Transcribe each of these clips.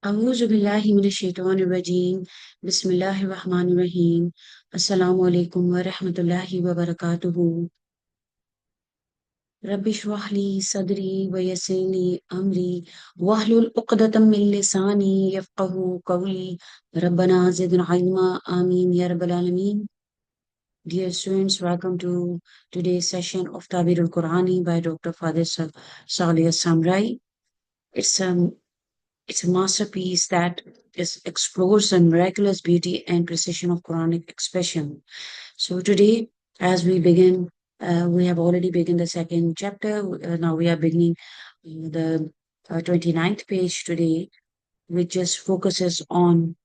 أعوذ بالله من الشيطان الرجيم بسم الله الرحمن الرحيم السلام عليكم ورحمة الله وبركاته رب اشرح لي صدري ويسر لي أمري واحلل عقدة من لساني يفقه قولي ربنا زدنا علما آمين يا رب العالمين. Dear students, welcome to today's session of Tabir al-Qur'ani by Dr. Fadil Salih Samrai. It's a It's a masterpiece that explores the miraculous beauty and precision of Quranic expression. So today, as we begin, we have already begun the second chapter. Now we are beginning the 29th page today, which just focuses on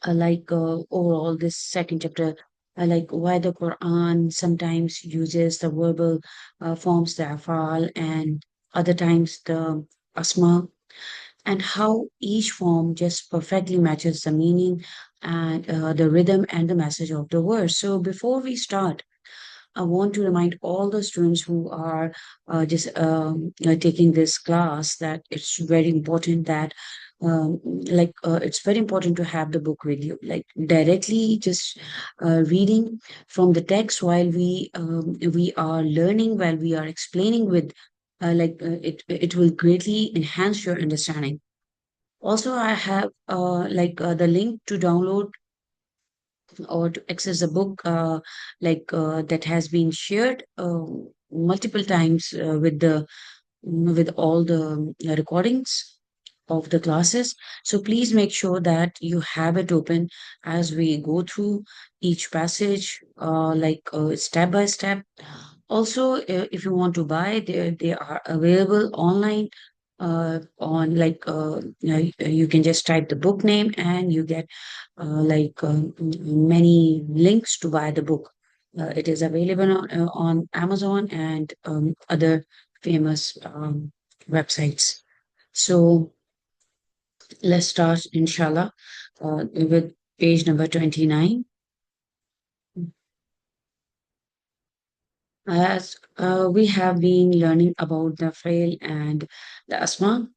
overall this second chapter, like why the Quran sometimes uses the verbal forms, the afal, and other times the asma, and how each form just perfectly matches the meaning and the rhythm and the message of the verse. So before we start, I want to remind all the students who are just taking this class that it's very important that it's very important to have the book with you, like directly just reading from the text while we are learning, while we are explaining with it will greatly enhance your understanding. Also, I have the link to download or to access the book that has been shared multiple times with all the recordings of the classes. So please make sure that you have it open as we go through each passage, step by step. Also, if you want to buy, they are available online. You can just type the book name and you get many links to buy the book. It is available on Amazon and other famous websites. So let's start, inshallah, with page number 29. As we have been learning about the fail and the asma,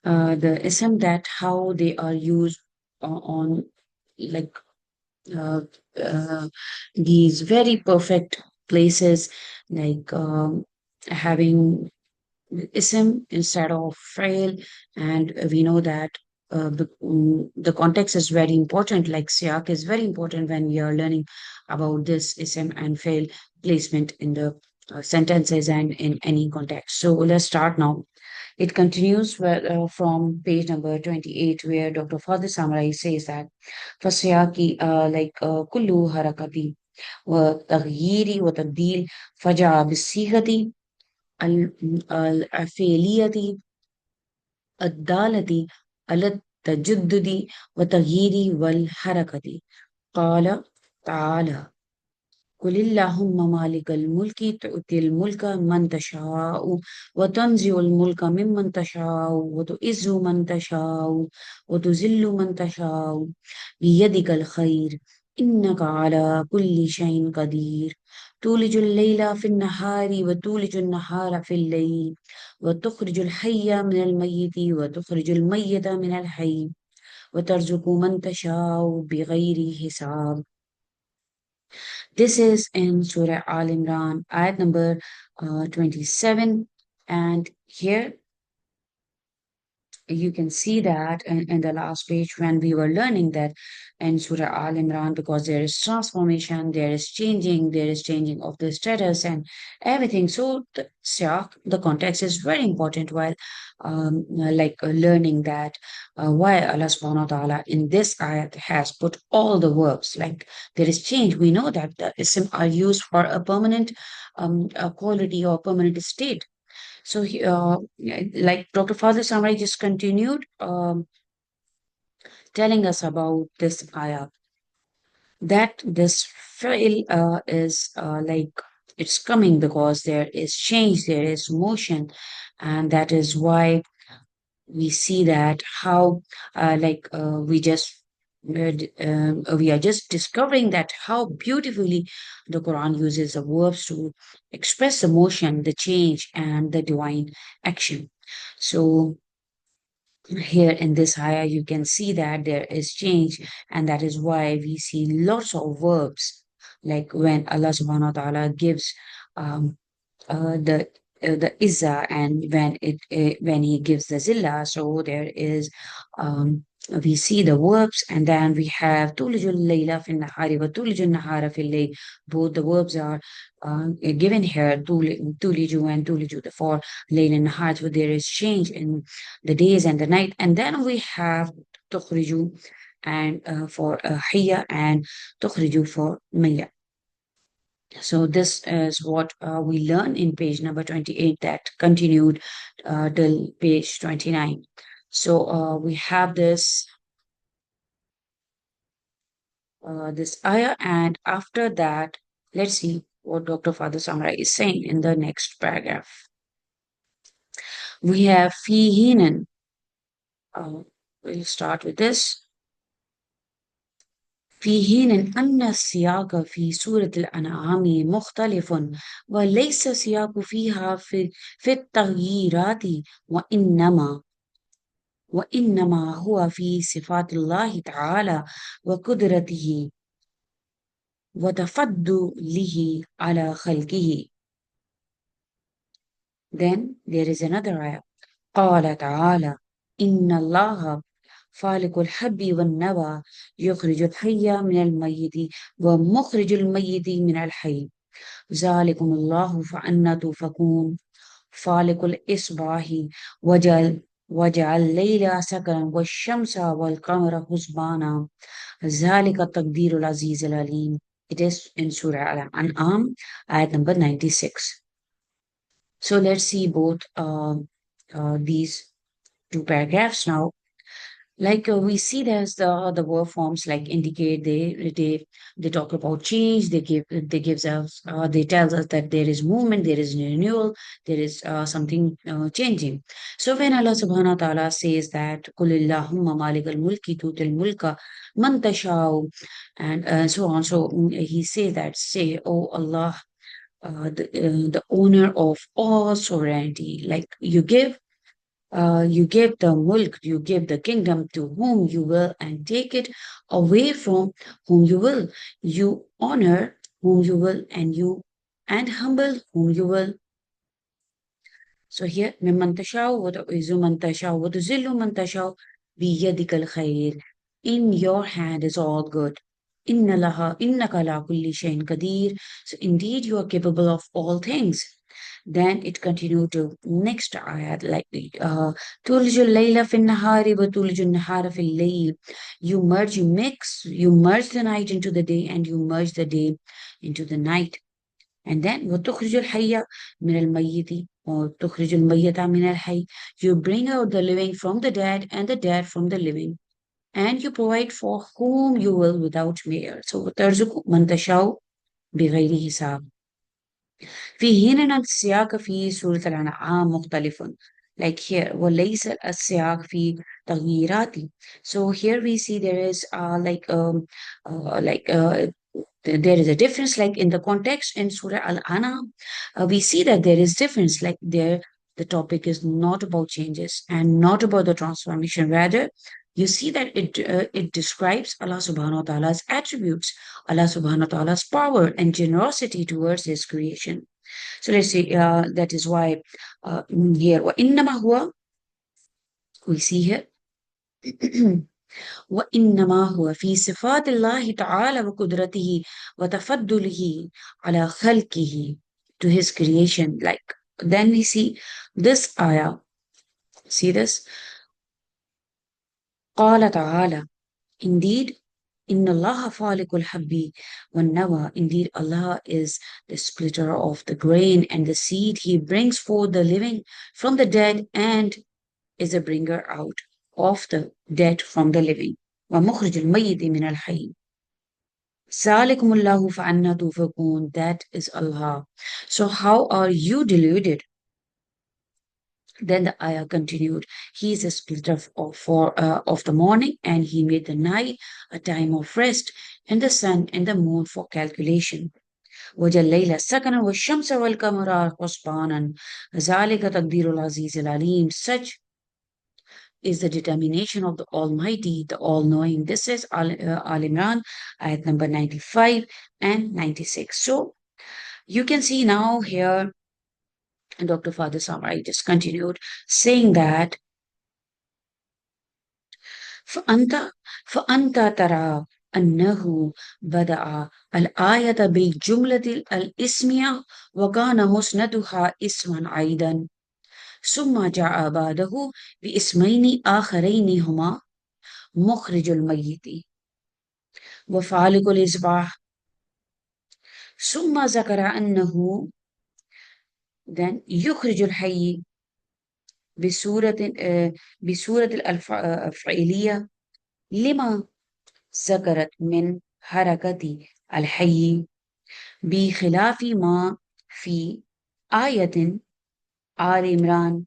the ism, that how they are used on like uh, uh, these very perfect places, like having ism instead of fail. And we know that the context is very important, like siyak is very important when we are learning about this ism and fail placement in the sentences and in any context. So let's start now. It continues from page number 28, where Dr. Fadil Samarai says that for siyaki kullu harakati wa taghyiri wa tabdil faja bisihati الفعلية الدالة على التجدد والتغيير والحركة. قال تعالى: قل اللهم مالك الملك تؤتي الملك من تشاء وتنزع الملك ممن تشاء وتعز من تشاء وتذل من تشاء بيدك الخير إنك على كل شيء قدير تولج الليل في النهار وتولج النهار في الليل وتخرج الحي من الميت وتخرج الميت من الحي وترزق من تشاء بغير حساب. This is in Surah Al Imran, ayat number 27. And here you can see that in the last page when we were learning that in Surah Al Imran, because there is transformation, there is changing of the status and everything. So the siyak, the context is very important while learning that why Allah subhanahu wa ta'ala in this ayat has put all the verbs, like there is change. We know that the ism are used for a permanent a quality or permanent state. So, like Dr. Fazil Samrai just continued telling us about this ayah, that this fail is it's coming because there is change, there is motion, and that is why we see that how we are just discovering that how beautifully the Quran uses the verbs to express the motion, the change, and the divine action. So Here in this ayah, you can see that there is change, and that is why we see lots of verbs. Like when Allah subhanahu wa ta'ala gives um, the izza, and when he gives the zilla, so there is um we see the verbs, and then we have tulijul layla fin nahari wa tulijul nahara fil layl. Both the verbs are given here, tuliju and tuliju, the for layl and nahar. So there is change in the days and the night. And then we have tukhriju, and for hiya, and tukhriju for maya. So this is what we learn in page number 28, that continued till page 29. So we have this ayah, and after that, let's see what Dr. Father Samra is saying in the next paragraph. We have fihinan. We'll start with this. في حين أن السياق في سورة الأنعام مختلف، وليس السياق فيها في التغييرات، وإنما هو في صفات الله تعالى وقدرته وتفضله على خلقه. Then there is another ayah. قال تعالى إن الله فالق الحب والنوى يخرج الحي من الميت ومخرج الميت من الحي ذلكم الله فأنا تؤفكون فالق الإصباح وجعل الليل سكنا والشمس والقمر حسبانا ذلك التقدير العزيز العليم. It is in Surah Al-An'am, ayat number 96. So let's see both these two paragraphs now. Like we see there's the verb forms like indicate, they talk about change, they gives us they tells us that there is movement, there is renewal, there is something changing. So when Allah subhanahu wa ta'ala says that kulillahumma malikal mulki tutil mulka man tashau, and so on, so he says that, say, oh Allah, the owner of all sovereignty, like you give the mulk, you give the kingdom to whom you will, and take it away from whom you will. You honor whom you will, and humble whom you will. So here, ممن تشاء وتعز من تشاء وتذل من تشاء بيدك الخير. In your hand is all good. إنك على كل شيء قدير. So indeed you are capable of all things. Then it continued to next ayat, like تولج الليل في النهار وتولج النهار في الليل. You merge the night into the day, and you merge the day into the night. And then وتخرج الحي من الميت وتخرج الميت من الحي. You bring out the living from the dead, and the dead from the living, and you provide for whom you will without measure. So وترزق من تشاء بغير حساب. في هنا السياق في سورة الأنعام مختلف. Like here, وليس السياق في تغييرات. So here we see there is there is a difference, like in the context in Surah Al-An'am, we see that there is difference, like there the topic is not about changes and not about the transformation. Rather, you see that it describes Allah subhanahu wa ta'ala's attributes, Allah subhanahu wa ta'ala's power and generosity towards his creation. So let's see, that is why here, وَإِنَّمَا هُوَ, we see here, وإنما هو في صفات الله تعالى وقدرته وتفضله على خلقه, to his creation. Like then we see this ayah. See this? قال تعالى indeed إن الله فالق الحب والنوى. Indeed Allah is the splitter of the grain and the seed. He brings forth the living from the dead, and is a bringer out of the dead from the living. ومخرج الميت من الحي. ذلكم الله فأنا توفقون. That is Allah. So how are you deluded? Then the ayah continued. He is a splitter of the morning, and he made the night a time of rest, and the sun and the moon for calculation. وجعل الليل سكنا والشمس والقمر حسبانا ذلك تقدير العزيز العليم. Such is the determination of the Almighty, the All-Knowing. This is Al Imran, ayat number 95 and 96. So you can see now here, Dr. Father Samrai just continued saying that فأنت فأنت ترى أنه بدأ الآية بالجملة الاسمية وكان مسندها اسما أيضا ثم جاء بعده باسمين آخرين هما مخرج الميت وفالق الإصباح ثم ذكر أنه then يخرج الحي بصورة بصورة الفعلية لما ذكرت من حركة الحي بخلاف ما في آية آل عمران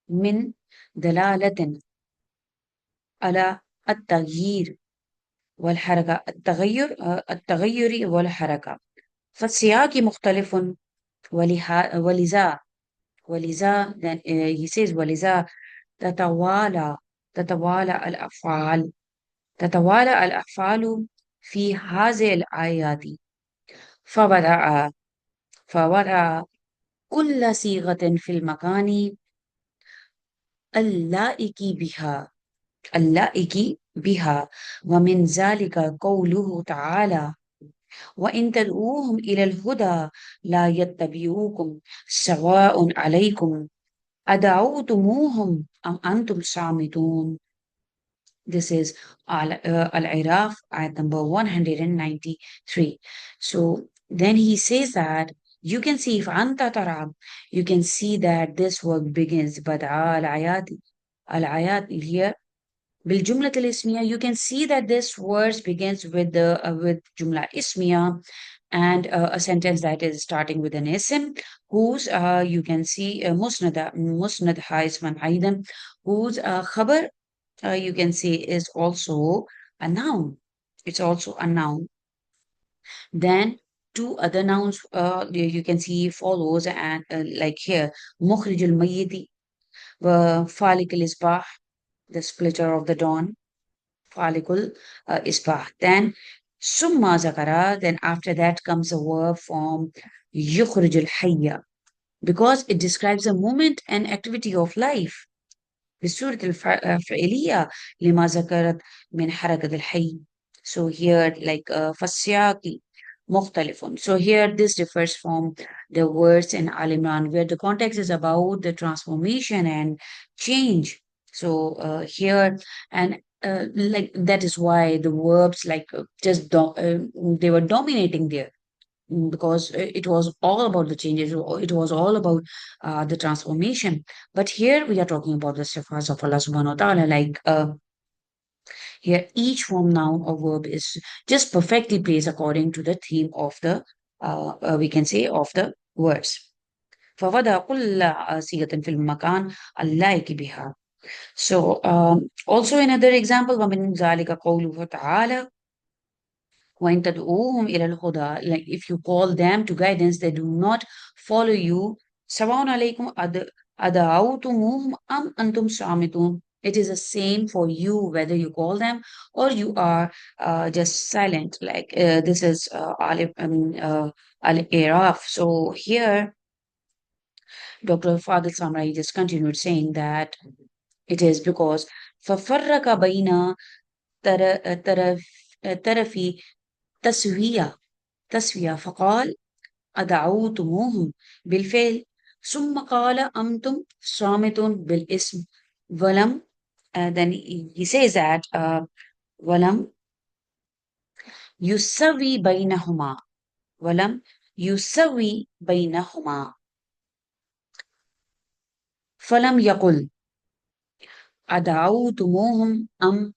من دلالة على التغيير والحركة التغير والحركة فالسياق مختلف ولذا then he says ولذا تتوالى تتوالى الأفعال تتوالى الأفعال في هذه الآيات فبدأ فوضع كل صيغة في المكان اللائق بها اللائق بها ومن ذلك قوله تعالى وإن تدعوهم إلى الهدى لا يتبعوكم سواء عليكم أدعوتموهم أم أنتم صامتون. This is Al-Iraf at number 193. So then he says that you can see if Anta Tarab, you can see that this work begins Bada al-ayat here. بالجملة الاسمية, you can see that this verse begins with the with جملة اسمية and a sentence that is starting with an ism whose you can see مسند اسما أيضا whose خبر you can see is also a noun. It's also a noun. Then two other nouns you can see follows and like here مخرج الميت وفالق الإصباح, the splitter of the dawn, falikul isbah. Then summa zakara, then after that comes a verb form yukhrijul hayya because it describes a movement and activity of life. بصورة الفعلية لما ذكرت من حركة الحي. So here like فالسياق مختلف. So here this differs from the words in Al Imran where the context is about the transformation and change. So here and like that is why the verbs like they were dominating there because it was all about the changes. It was all about the transformation. But here we are talking about the sifas of Allah subhanahu wa ta'ala. Like here, each form, noun, or verb is just perfectly placed according to the theme of the, we can say, of the verse. فوضع كل صيغة في المكان اللائق بها. So also another example ومن ذلك قوله تعالى وإن تدعوهم إلى الهدى, like if you call them to guidance they do not follow you سواء عليكم أدعوتموهم أم أنتم صامتون. It is the same for you whether you call them or you are just silent. Like this is Al-Iraf. So here Dr. Fadil Samrai just continued saying that it is because ففرق بين طرف طرف تسوية فقال أدعوتموهم بالفعل ثم قال أنتم صامتون بالاسم ولم then he says that ولم يسوي بينهما ولم يسوي بينهما فلم يقل أدعوتموهم أم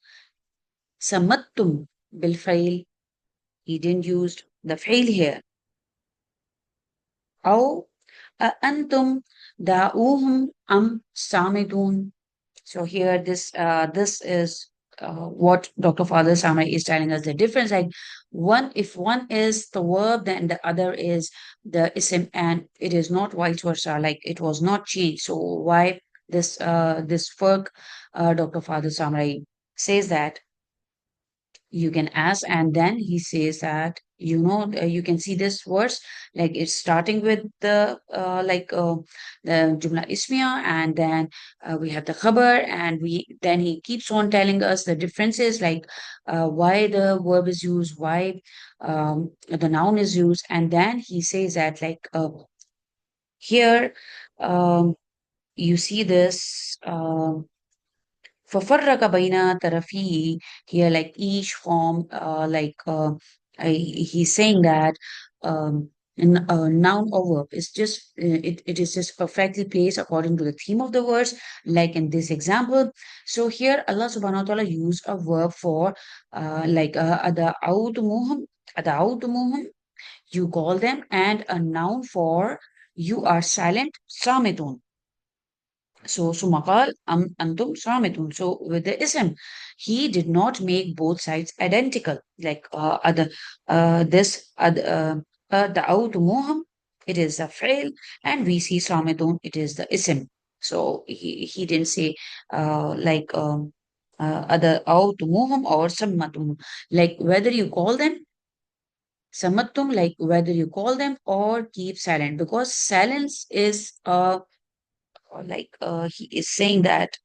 سمتم بالفعل. He didn't use the fail here. أو أنتم دعوهم أم صامتون. So here this is what Dr. Father Samai is telling us the difference. Like if one is the verb, then the other is the ism, and it is not vice versa. Like it was not changed. So why? this work, Dr. Father Samurai says that you can ask, and then he says that, you can see this verse, like it's starting with the jumla ismiya, and then we have the khabar, and we then he keeps on telling us the differences, like why the verb is used, why the noun is used, and then he says that, like here, um, you see this, ففرق بين طرفيه here, like each form, he's saying that a noun or verb is just it is just perfectly placed according to the theme of the words, like in this example. So here Allah subhanahu wa ta'ala used a verb for ada'awtumuhum, ada'awtumuhum, you call them, and a noun for you are silent, samitun. So ثم قال أنتم صامتون. So with the ism, he did not make both sides identical. Like دعوتموهم, it is the fi'l, and we see صامتون, it is the ism. So he didn't say دعوتموهم or سمتهم, like whether you call them سمتم, like whether you call them or keep silent, because silence is he is saying that,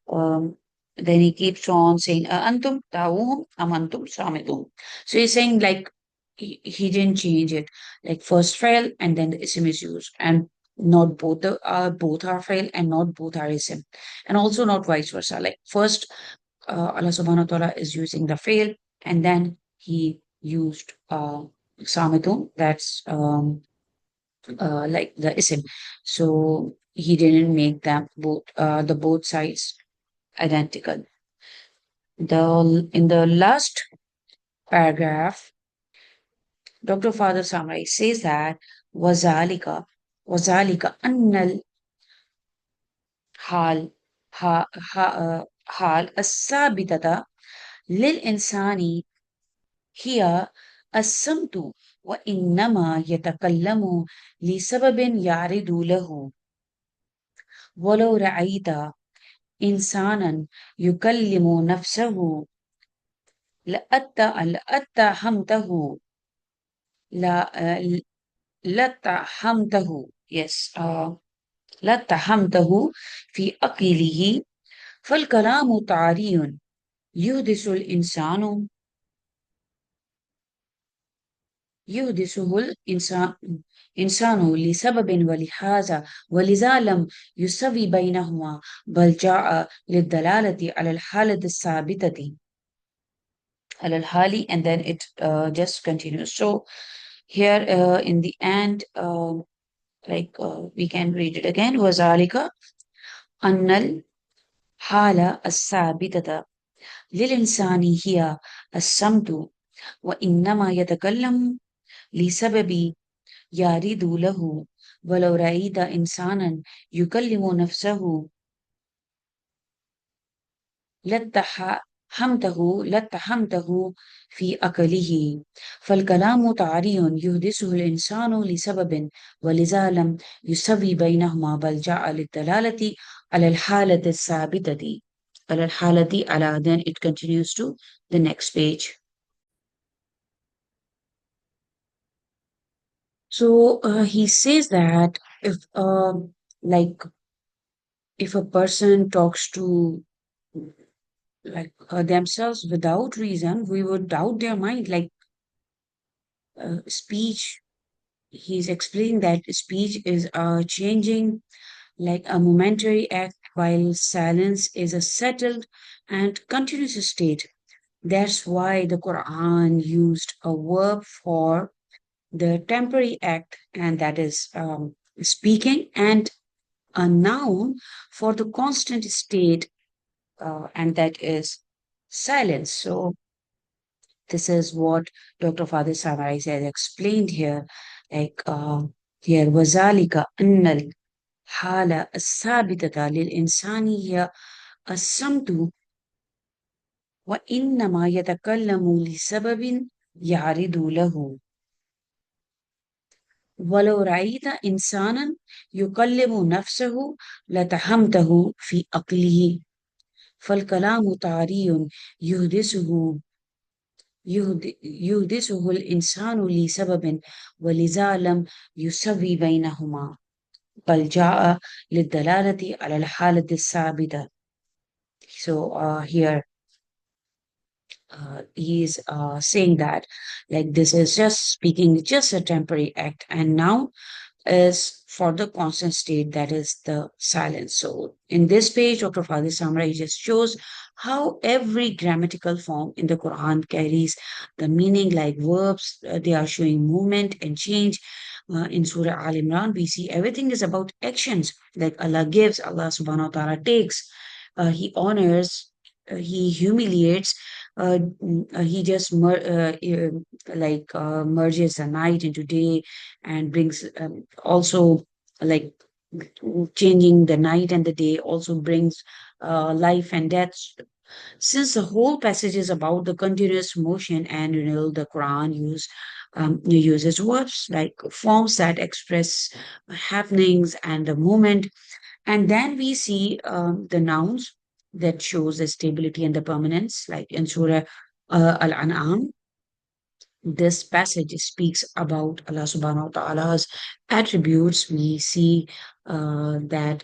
um, then he keeps on saying, Antum ta'uhum am antum samitum. So he's saying, like, he didn't change it. Like, first fail and then the ism is used. And not both are fail and not both are ism. And also not vice versa. Like, first, Allah subhanahu wa ta'ala is using the fail, and then he used samitum. That's like the ism. So he didn't make them the both sides identical. In the last paragraph, Dr. Father Samrai says that wazalika wazalika annal hal ha, ha, hal الثابتة للإنسان هي الصمت وإنما يتكلم لسبب يعرض له ولو رأيت إنسانا يكلم نفسه لأتهمته لا لاتهمته yes لاتهمته في أقله فالكلام تعري يحدث الإنسان يحدثه إنسان لسبب ولذا لم يسوي بينهما بل جاء للدلالة على الحالة الثابتة على الحالي, and then it just continues. So here in the end, we can read it again. وذلك أن الحالة الثابتة للإنسان هي الصمت وإنما يتكلم لسبب يريد له ولو رأيت إنسانا يكلم نفسه لاتهمته في أكله فالكلام تعري يحدثه الإنسان لسبب ولذا لم يسوي بينهما بل جاء للدلالة على الحالة الثابتة على الحالة على then it continues to the next page. So he says that like if a person talks to themselves without reason, we would doubt their mind. Like speech, he's explaining that speech is changing, like a momentary act, while silence is a settled and continuous state. That's why the Quran used a verb for the temporary act, and that is speaking, and a noun for the constant state, and that is silence. So this is what Dr. Father Samarais has explained here. Like here, وَذَلِكَ أَنَّ الْحَالَ الثَّابِتَةَ لِلْإِنسَانِ هي الصمت وإنما يتكلم لسبب يعرض له. ولو رأيت إنسانا يكلم نفسه لتهمته في عقله. فالكلام طاري يحدثه يحدثه الإنسان لسبب، ولذا لم يسوي بينهما، بل جاء للدلالة على الحالة الثابتة. So here he is saying that like this is just speaking just a temporary act, and now is for the constant state, that is the silence. So in this page, Dr. Fadil Samra just shows how every grammatical form in the Quran carries the meaning like verbs. They are showing movement and change. In Surah Al Imran, we see everything is about actions, like Allah gives, Allah subhanahu wa ta'ala takes, He honors, He humiliates, he just merges the night into day, and brings also like changing the night and the day also brings life and death. Since the whole passage is about the continuous motion and renewal, the Quran uses words like forms that express happenings and the moment. And then we see the nouns that shows the stability and the permanence, like in Surah Al-An'am. This passage speaks about Allah subhanahu wa ta'ala's attributes. We see that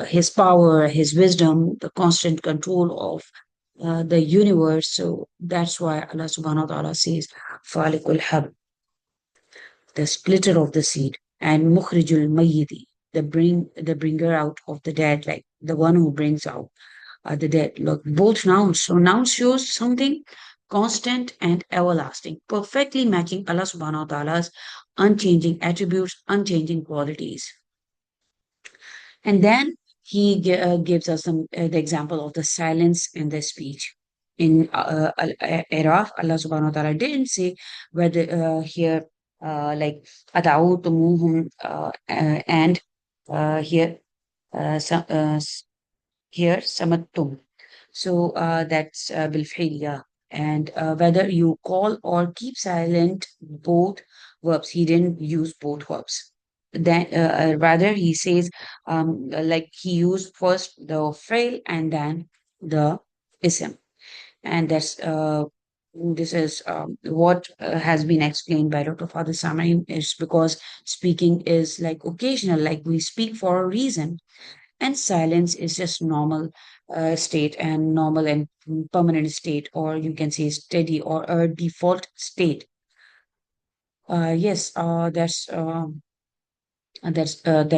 his power, his wisdom, the constant control of the universe. So that's why Allah subhanahu wa ta'ala says, Falikul Hab, the splitter of the seed, and Mukhrijul Mayyiti, the bringer out of the dead, like the one who brings out the dead. Look, both nouns. So nouns shows something constant and everlasting, perfectly matching Allah subhanahu wa ta'ala's unchanging attributes, unchanging qualities. And then he gives us the example of the silence and the speech. In Iraq, Allah subhanahu wa ta'ala didn't say whether here, like, Ada'utumuhum, and here, some, here, Samattum. So that's Bilfil, yeah. And whether you call or keep silent, both verbs. He didn't use both verbs. Then rather he says like he used first the fail and then the ism. And that's this is what has been explained by Dr. Father Samai, is because speaking is like occasional, like we speak for a reason, and silence is just normal state and normal and permanent state, or you can say steady or a default state. Yes, that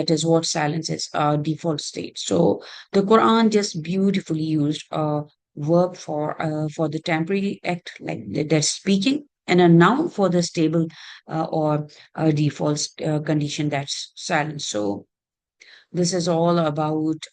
is what silence is, default state. So the Quran just beautifully used a verb for the temporary act, like that's speaking, and a noun for the stable or default condition, that's silence. So this is all about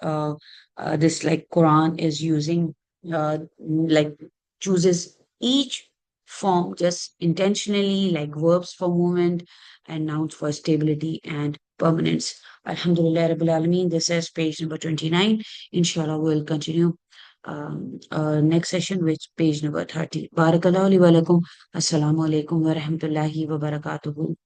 this, like Quran is using like chooses each form just intentionally, like verbs for movement and nouns for stability and permanence. Alhamdulillah Rabbil Alameen. This is page number 29. Inshallah, we'll continue next session with page number 30. Barakallahu li wa lakum. Assalamu alaikum wa rahmatullahi wa barakatuhu.